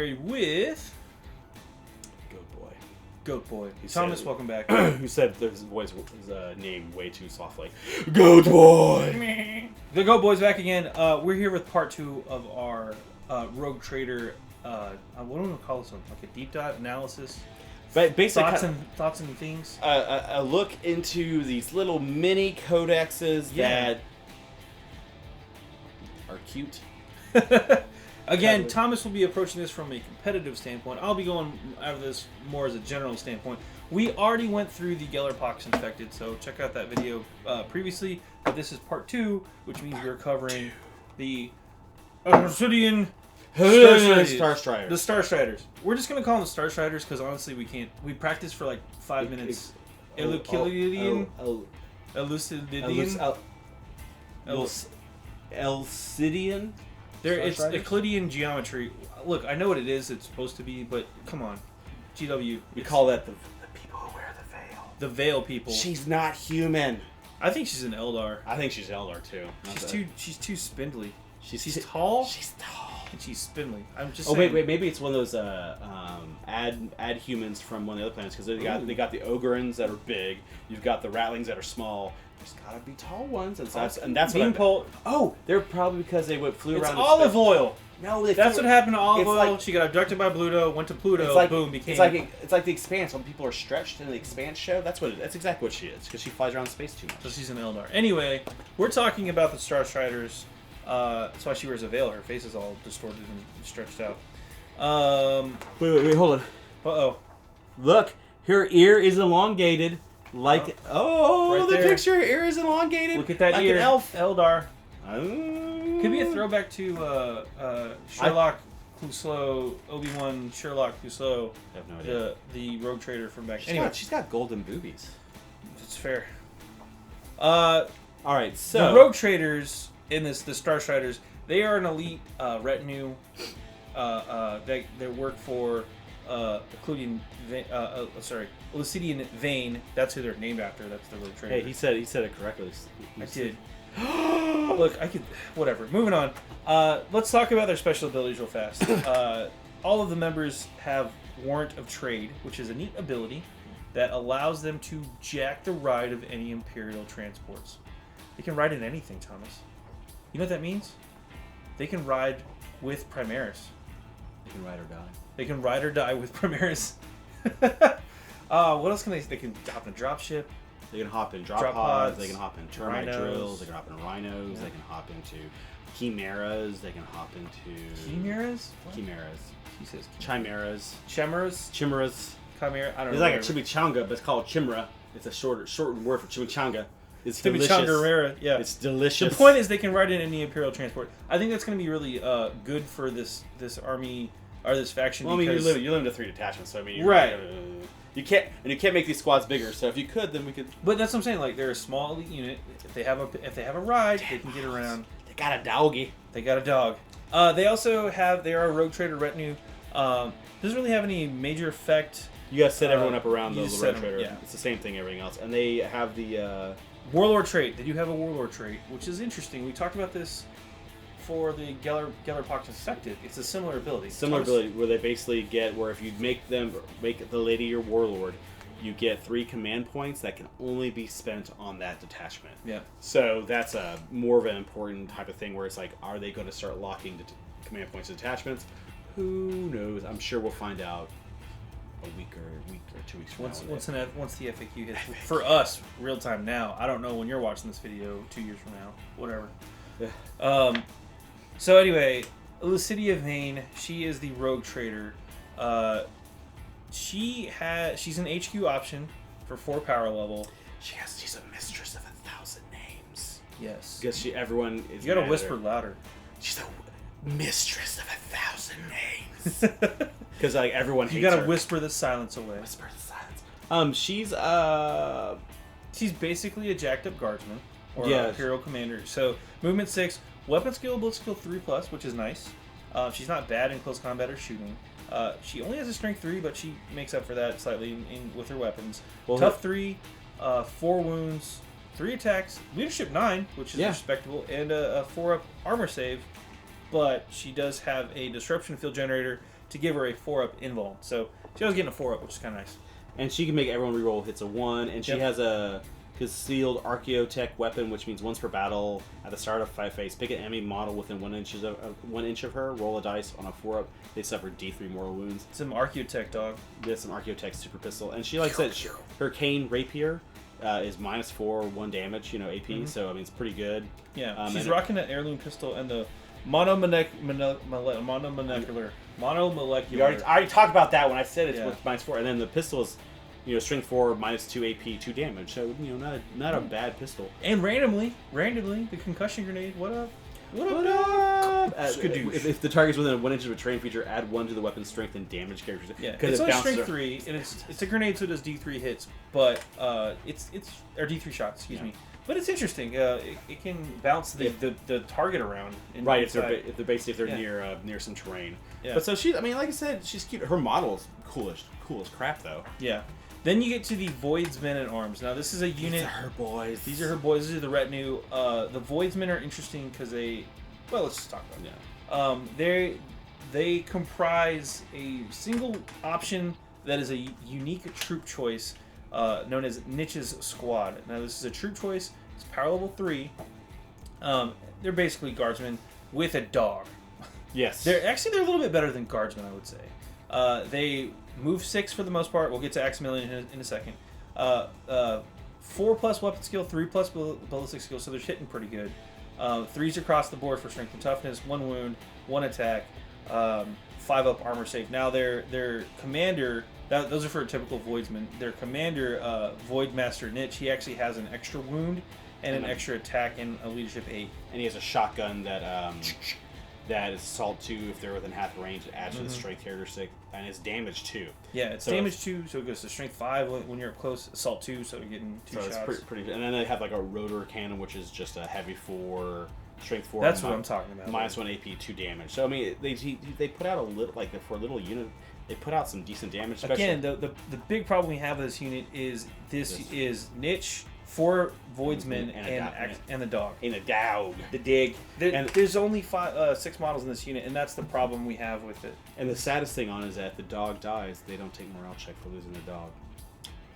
married with Goatboy. Thomas, welcome back. Who said his name way too softly? Goatboy. The Goatboy's back again. We're here with part 2 of our Rogue Trader. What do we call this one? Like a deep dive analysis. But basically, thoughts and things. A look into these little mini codexes that are cute. Again, Thomas will be approaching this from a competitive standpoint. I'll be going out of this more as a general standpoint. We already went through the Gellerpox infected, so check out that video previously. But this is part 2, which means we're covering the Elucidian Starstriders. The Starstriders. We're just going to call them the Starstriders because honestly we can't. We practiced for like 5 minutes. Elucidian? Elucidian? It's Euclidean geometry. Look, I know what it is. It's supposed to be, but come on, GW. We call that the people who wear the veil. The veil people. She's not human. I think she's an Eldar. I think she's an Eldar too. She's too spindly. She's tall. She's tall. And she's spindly. I'm just saying. Wait, maybe it's one of those ad humans from one of the other planets because they got the Ogrins that are big. You've got the Rattlings that are small. There's gotta be tall ones, and that's what. They're probably because they flew around. It's olive oil. No, that's what happened to olive oil. Like, she got abducted by Pluto, went to Pluto, boom, became. It's like the Expanse. When people are stretched in the Expanse show, that's exactly what she is because she flies around space too much. So she's an Eldar. Anyway, we're talking about the Starstriders. That's why she wears a veil. Her face is all distorted and stretched out. Wait, hold on. Uh-oh. Look, her ear is elongated. Right the there. picture. Her ear is elongated. Look at that like ear. An elf. Eldar. Could be a throwback to Sherlock Clouseau, Obi-Wan Sherlock Clouseau. I have no idea. The Rogue Trader from back. She's got golden boobies. It's fair. All right, so the Rogue Traders in the Starstriders, they are an elite retinue. They work for Elucidian Vane. That's who they're named after. That's the Rogue Trader. Hey, he said it correctly. I did. Look, I could. Whatever. Moving on. Let's talk about their special abilities real fast. All of the members have Warrant of Trade, which is a neat ability that allows them to jack the ride of any Imperial transports. They can ride in anything, Thomas. You know what that means? They can ride with Primaris. They can ride or die. They can ride or die with Primaris. What else can they? They can hop in a dropship. They can hop in drop pods. They can hop in termite drills. They can hop in rhinos. Yeah. They can hop into chimeras. They can hop into chimeras. Chimeras. He says chimeras. Chimeras. Chimeras. Chimera. I don't know. It's like a chimichanga, but it's called chimera. It's a shortened word for chimichanga. It's delicious. Chimichanga, yeah. It's delicious. The point is they can ride in any Imperial transport. I think that's going to be really good for this army or this faction. Well, I mean, you limit to 3 detachments, so I mean, right. You can't make these squads bigger. So if you could, then we could. But that's what I'm saying. Like they're a small elite unit. If they have a ride, they can get around. They got a doggy. They got a dog. They also they are a Rogue Trader retinue. Doesn't really have any major effect. You guys set everyone up around the Rogue Trader. Yeah. It's the same thing, everything else, and they have the Warlord Trait. They do have a Warlord Trait, which is interesting. We talked about this for the Gellerpox infected. It's a similar ability. Where they basically get where if you make the lady your warlord, you get 3 command points that can only be spent on that detachment. Yeah. So that's a more of an important type of thing where it's like, are they going to start locking command points to detachments? Who knows? I'm sure we'll find out a week or 2 weeks from now. Once the FAQ hits for us real time now. I don't know when you're watching this video 2 years from now. Whatever. Yeah. So anyway, Elucidia Vane, she is the Rogue Trader. She's an HQ option for 4 power level. She's a mistress of 1,000 names. Yes. Because everyone is. You gotta whisper louder. She's a mistress of 1,000 names. Because like everyone hates her. You gotta whisper the silence away. Whisper the silence. She's basically a jacked up guardsman or an Imperial commander. So movement 6. Weapon skill, blitz skill 3+, which is nice. She's not bad in close combat or shooting. She only has a strength 3, but she makes up for that slightly with her weapons. Well, tough 3, 4 wounds, 3 attacks, leadership 9, which is respectable, and a 4-up armor save. but she does have a disruption field generator to give her a 4-up invuln. So she was getting a 4-up, which is kind of nice. And she can make everyone reroll hits a 1, and she has a concealed Archaeotech weapon, which means once per battle at the start of fight phase, pick an enemy model within 1 inch of her, roll a dice on a 4-up. They suffer D3 mortal wounds. Some Archaeotech, dog. There's some Archaeotech super pistol, and she likes that. Her Cane Rapier is -4, 1 damage, AP. So I mean it's pretty good. Yeah, she's rocking that heirloom pistol and the monomolecular. I already talked about that when I said it's with -4, and then the pistol is, strength 4, -2 AP, 2 damage. So not a bad pistol. And randomly, the concussion grenade. What up? What up? If the target's within 1 inch of a terrain feature, add 1 to the weapon's strength and damage characters. Yeah, it's only strength 3, and it's a grenade, so it does D3 hits, but it's or D3 shots. Excuse me. But it's interesting. It can bounce the target around. Right, if they're near some terrain. Yeah. But so I mean, like I said, she's cute. Her model's cool as crap, though. Yeah. Then you get to the Voidsmen at Arms. Now this is a unit. These are her boys. These are her boys. These are the retinue. The Voidsmen are interesting because let's just talk about them. They comprise a single option that is a unique troop choice. Known as Niche's Squad. Now this is a troop choice. It's power level 3. They're basically guardsmen with a dog. Yes. They're a little bit better than guardsmen, I would say. They move 6 for the most part. We'll get to Aximilian in a second. 4+ weapon skill, 3+ ballistic skill, so they're hitting pretty good. 3s across the board for strength and toughness, 1 wound, 1 attack, 5-up armor save. Now their commander. Those are for a typical Voidsman. Their commander, Voidmaster Niche, he actually has an extra wound and an extra attack and a leadership 8. And he has a shotgun that is assault 2 if they're within half range. It adds to the strength characteristic, and it's damage 2. Yeah, it's damage 2, so it goes to strength 5 when you're up close, assault 2, so you're getting 2 shots. It's pretty. And then they have like a rotor cannon, which is just a heavy 4, strength 4. That's what I'm talking about. -1 AP, 2 damage. So I mean, they put out a little, like for a little unit. They put out some decent damage. Again, the big problem we have with this unit is this is Niche, 4 Voidsmen, and the dog. And a dog. The dig. There's only 6 models in this unit, and that's the problem we have with it. And the saddest thing on it is that if the dog dies, they don't take morale check for losing the dog.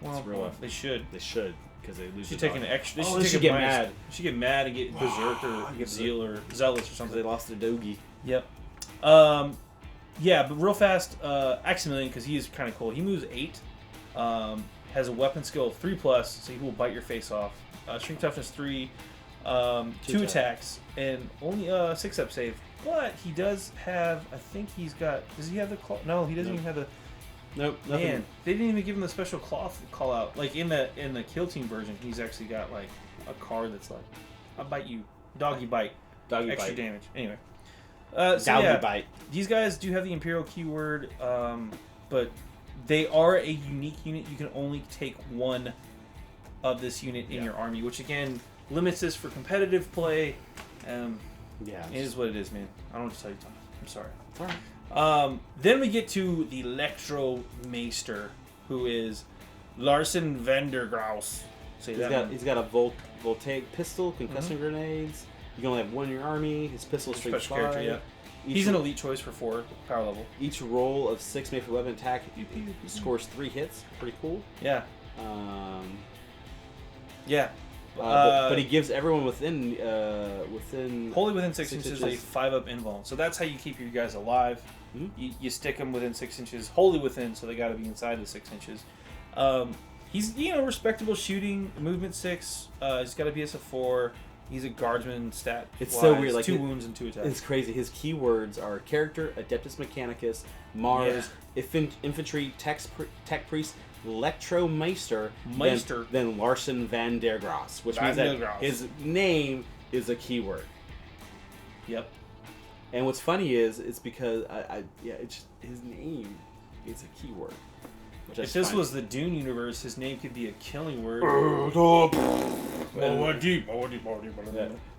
Well, they should. They should, because they lose the dog. Should take an extra. They should get mad. They should get mad and get berserk or get zeal or zealous or something. They lost their doggy. Yep. Yeah, but real fast, Aximilian, because he is kind of cool. He moves 8, has a weapon skill of 3+, so he will bite your face off. Strength toughness 3, 2 attacks, and only 6-up save. But he does have, I think he's got. Does he have the claw? No, he doesn't even have the. Nope, nothing. Man, they didn't even give him the special cloth call out. Like in the Kill Team version, he's actually got like a card that's like, "I'll bite you, doggy bite, extra damage." Anyway. Bite. These guys do have the Imperial keyword, but they are a unique unit. You can only take 1 of this unit in your army, which again limits this for competitive play. It is what it is, man. I don't know what to tell you, Tom. I'm sorry. It's all right. Then we get to the Electro Meister, who is Larsen van der Graus. He's got a voltaic pistol, concussion grenades. You can only have 1 in your army. His pistol is strength 5. Character, yeah. He's an elite choice for 4 power level. Each roll of 6 made for weapon attack scores 3 hits. Pretty cool. Yeah. But he gives everyone within wholly within 6 inches a 5-up invuln. So that's how you keep your guys alive. Mm-hmm. You stick them within 6 inches, wholly within, so they got to be inside the 6 inches. He's respectable shooting, movement 6. He's got a BS of 4. He's a guardsman stat. It's so weird. Like 2 wounds and 2 attacks. It's crazy. His keywords are character, Adeptus Mechanicus, Mars, infantry, tech priest, Electro Meister, then Larsen van der Graus, which means that his name is a keyword. Yep. And what's funny is it's because his name is a keyword. If this was the Dune universe, his name could be a killing word.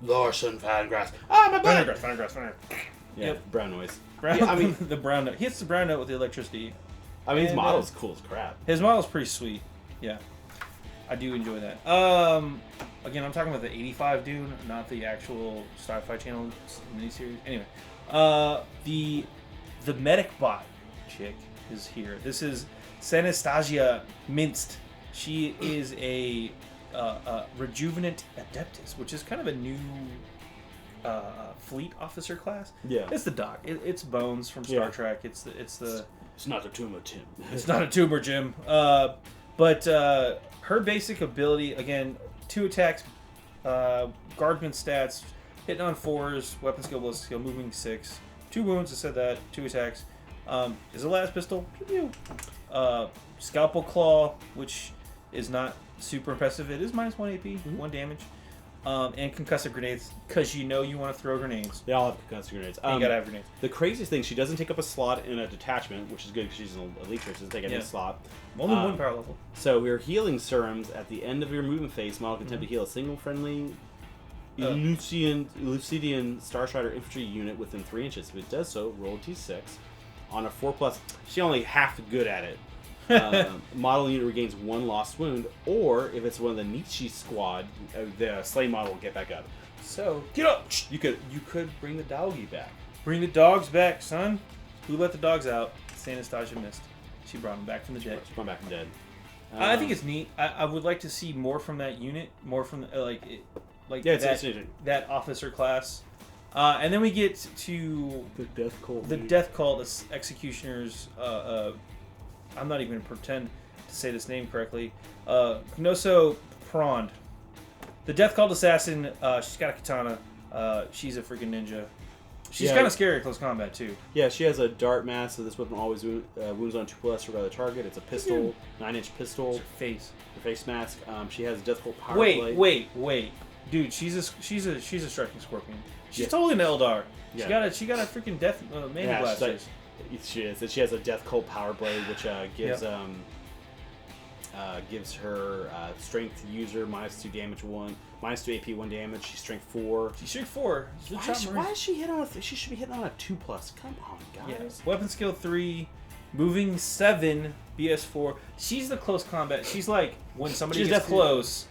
Larsen van Graus. Ah, my butt! Van Graus. Yeah, yep. Brown noise. The brown note. He hits the brown note with the electricity. I mean, his model's cool as crap. His model's pretty sweet. Yeah. I do enjoy that. Again, I'm talking about the 85 Dune, not the actual Sci-Fi Channel miniseries. Anyway. The medic bot chick is here. This is Sanastasia Minst. She is a Rejuvenant Adeptus, which is kind of a new fleet officer class. Yeah, it's the Doc. It's Bones from Star Trek. It's not a tumor, Tim. It's not a tumor, Jim. But her basic ability, again, 2 attacks, guardman stats, hitting on 4s, weapon skill, ballistic skill, moving 6, 2 wounds. I said that. 2 attacks. Is a last pistol. Pew pew. Scalpel claw, which is not super impressive. It is -1 AP, 1 damage. And concussive grenades, because you want to throw grenades. They all have concussive grenades. You gotta have grenades. The craziest thing, she doesn't take up a slot in a detachment, which is good because she's an elite trait. She doesn't take any slot. Only 1 power level. So we're healing serums at the end of your movement phase. Model can attempt to heal a single friendly Elucidian Starstrider infantry unit within 3 inches. If it does so, roll a d6. On a 4+, she only half good at it. Model unit regains 1 lost wound, or if it's one of the Nietzsche squad, the slain model will get back up. So get up! You could bring the doggy back. Bring the dogs back, son. Who let the dogs out? Anastasia Mist. She brought them back from the dead. She brought them back from the dead. I think it's neat. I would like to see more from that unit, more from that officer class. And then we get to the Death Cult. The Death Cult, the Executioners. I'm not even going to pretend to say this name correctly. Knoso Prond. The Death Cult Assassin, she's got a katana. She's a freaking ninja. She's kind of scary at close combat, too. Yeah, she has a dart mass, so this weapon always wounds on 2+ for the target. It's a pistol, 9-inch pistol. It's her face. Her face mask. She has a Death Cult power blade. Wait. Dude, she's a striking scorpion. She's totally an Eldar. Yeah. She got a freaking death mana blasters. She is. She has a Death Cult power blade, which gives her strength user -2 damage 1, -2 AP 1 damage. She's strength 4. She's strength 4. Why is she hit on she should be hitting on a 2+. Come on, guys. Yeah. Weapon skill 3, moving 7, BS 4. She's the close combat. She's like when somebody gets close.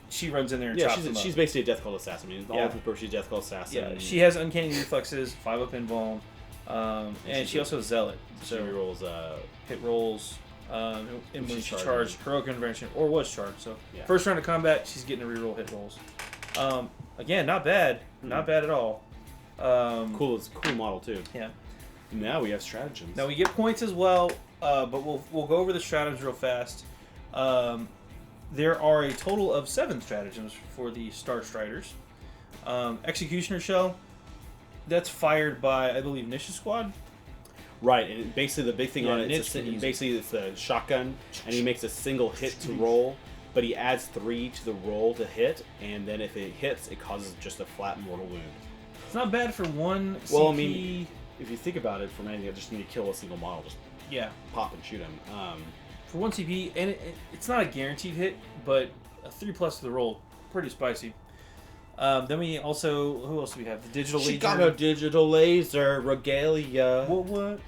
She runs in there and chops them up. She's basically a Death Cult assassin. I mean, all people, she's a Death Cult assassin. Yeah, she has uncanny reflexes, 5-up invuln, and she also has zealot. So she rolls hit rolls. And when she charged, heroic intervention, or was charged. So first round of combat, she's getting to reroll hit rolls. Again, not bad, not bad at all. Cool, it's a cool model too. Yeah. Now we have stratagems. Now we get points as well, but we'll go over the stratagems real fast. There are a total of 7 stratagems for the Starstriders. Executioner Shell, that's fired by, I believe, Nish's squad. Right, and basically the big thing on it is it's a shotgun, and he makes a single hit to roll, but he adds 3 to the roll to hit, and then if it hits, it causes just a flat mortal wound. It's not bad for 1 CP. Well, I mean, if you think about it, for anything, I just need to kill a single model, just pop and shoot him. For 1 CP, and it's not a guaranteed hit, but a 3+ to the roll, pretty spicy. Then we also, who else do we have? The digital laser. She got a digital laser, Regalia. What?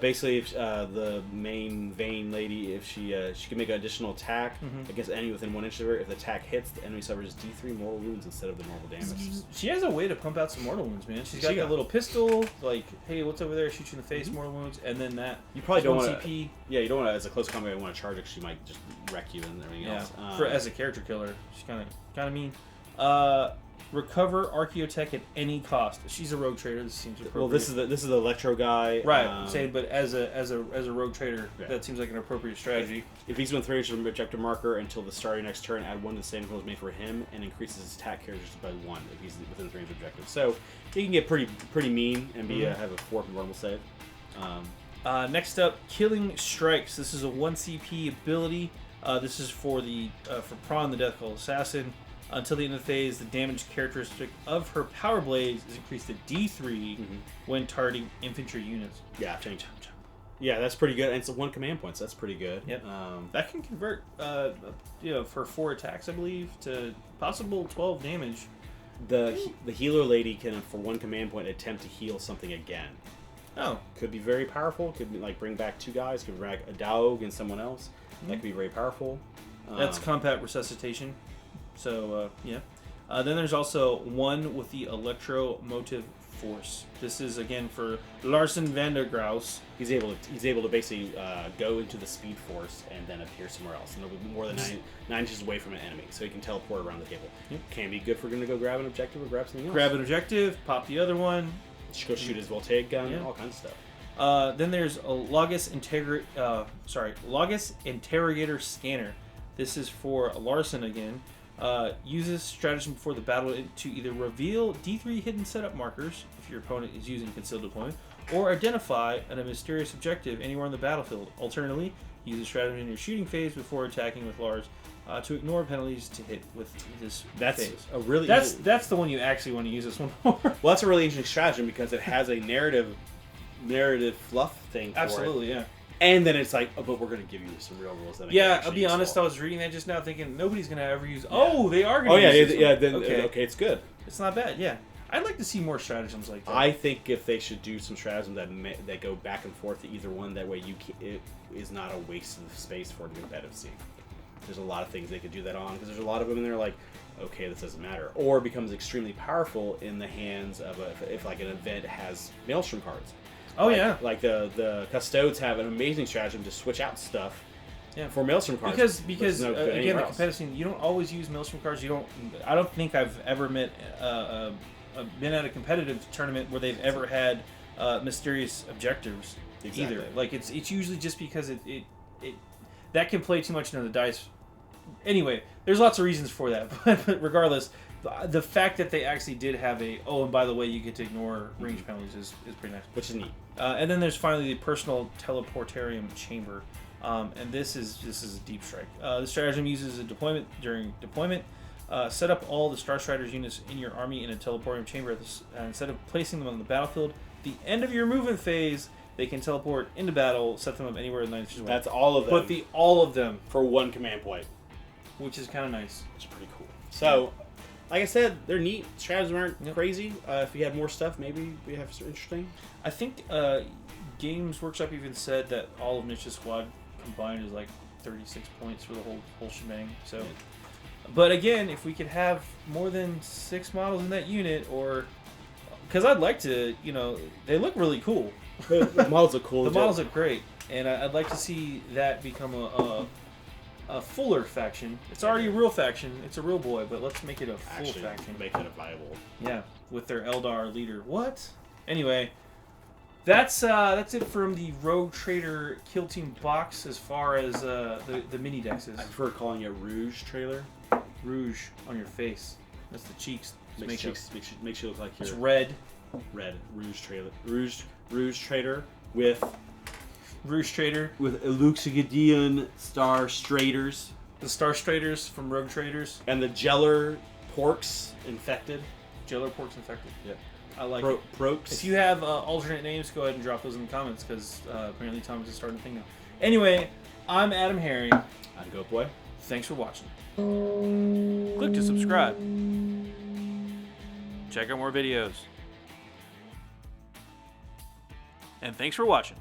Basically, if the main vein lady, if she can make an additional attack against any within 1 inch of her, if the attack hits, the enemy suffers D3 mortal wounds instead of the normal damage. She has a way to pump out some mortal wounds, man. She's got that little pistol, like, hey, what's over there? Shoot you in the face, mortal wounds, and then that. You probably don't want to. Yeah, you don't want to, as a close combat, you want to charge her because she might just wreck you and everything else. As a character killer, she's kind of mean. Recover Archaeotech at any cost. She's a rogue trader. This seems appropriate. Well, this is the Electro guy. Right. I'm saying, but as a rogue trader, that seems like an appropriate strategy. If he's within 3 inches of an objective marker until the start of your next turn, add 1 to the standing rolls made for him, and increases his attack characters by 1 if he's within 3 inches of objective. So he can get pretty mean and have a 4 convertible save. Next up, Killing Strikes. This is a 1 CP ability. This is for Prawn, the Death Cult Assassin. Until the end of the phase, the damage characteristic of her power blades is increased to D3 when targeting infantry units. Yeah, change. Yeah, that's pretty good. And it's 1 command point, so that's pretty good. Yep. That can convert, for 4 attacks, I believe, to possible 12 damage. The healer lady can, for 1 command point, attempt to heal something again. Oh. Could be very powerful. Could be, like, bring back 2 guys. Could bring back a dog and someone else. That could be very powerful. That's combat resuscitation. So, Then there's also 1 with the Electro-Motive Force. This is again for Larsen van der Graus. He's able to basically go into the Speed Force and then appear somewhere else, and it'll be more than 9 inches away from an enemy, so he can teleport around the table. Yep. Can be good for him to go grab an objective or grab something else. Grab an objective, pop the other one. Go shoot his voltaic gun, all kinds of stuff. Then there's a Logos Interrogator Scanner. This is for Larsen again. Uses stratagem before the battle to either reveal D3 hidden setup markers if your opponent is using concealed deployment, or identify a mysterious objective anywhere on the battlefield. Alternatively, use a stratagem in your shooting phase before attacking with Lars to ignore penalties to hit with this phase. That's the one you actually want to use this one for. Well, that's a really interesting stratagem because it has a narrative fluff thing for Absolutely, it. yeah. And then it's like, oh, but we're going to give you some real rules. That I'll be honest. I was reading that just now, thinking nobody's going to ever use. Yeah. Oh, they are going to. Oh, yeah, use this one. Then okay, it's good. It's not bad. Yeah, I'd like to see more stratagems like that. I think if they should do some stratagems that go back and forth to either one, that way it is not a waste of space for a competitive scene. There's a lot of things they could do that on because there's a lot of them in there like, okay, this doesn't matter, or it becomes extremely powerful in the hands of if like an event has Maelstrom cards. Oh, yeah. Like the Custodes have an amazing stratagem to switch out stuff for Maelstrom cards. Because again, the competitive scene, you don't always use Maelstrom cards. I don't think I've ever been at a competitive tournament where they've ever had mysterious objectives either. Like it's usually just because it that can play too much into the dice. Anyway, there's lots of reasons for that, but regardless, the fact that they actually did have and by the way, you get to ignore range penalties is pretty nice. Which is neat. And then there's finally the personal teleportarium chamber. And this is a deep strike. The stratagem uses a deployment during deployment. Set up all the Starstriders units in your army in a teleportium chamber instead of placing them on the battlefield. At the end of your movement phase, they can teleport into battle, set them up anywhere in 9 inches away. That's all of them. But all of them. For one command point. Which is kind of nice. It's pretty cool. So, like I said, they're neat. Stratagems aren't crazy. If we had more stuff, maybe we have some interesting. I think Games Workshop even said that all of Nietzsche's squad combined is like 36 points for the whole shebang. So, but again, if we could have more than 6 models in that unit, or because I'd like to, they look really cool. The models look cool. The models look great, and I'd like to see that become a fuller faction. It's already a real faction. It's a real boy, but let's make it a full faction. Make it a viable. Yeah, with their Eldar leader. What? Anyway, that's it from the Rogue Trader Kill Team box as far as the mini decks is. I prefer calling it Rouge Trailer. Rouge on your face. That's the cheeks. Makes you look like you're... It's red. Red. Rouge Trailer. Rouge Trader with... Rouge Trader. With Elucidian Starstriders. The Starstriders from Rogue Traders. And the Jeller Porks Infected. Jeller Porks Infected. Yeah. I like it. Proks. If you have alternate names, go ahead and drop those in the comments, because apparently Thomas is starting to think now. Anyway, I'm AdamHarry. I'm Goatboy. Thanks for watching. Click to subscribe. Check out more videos. And thanks for watching.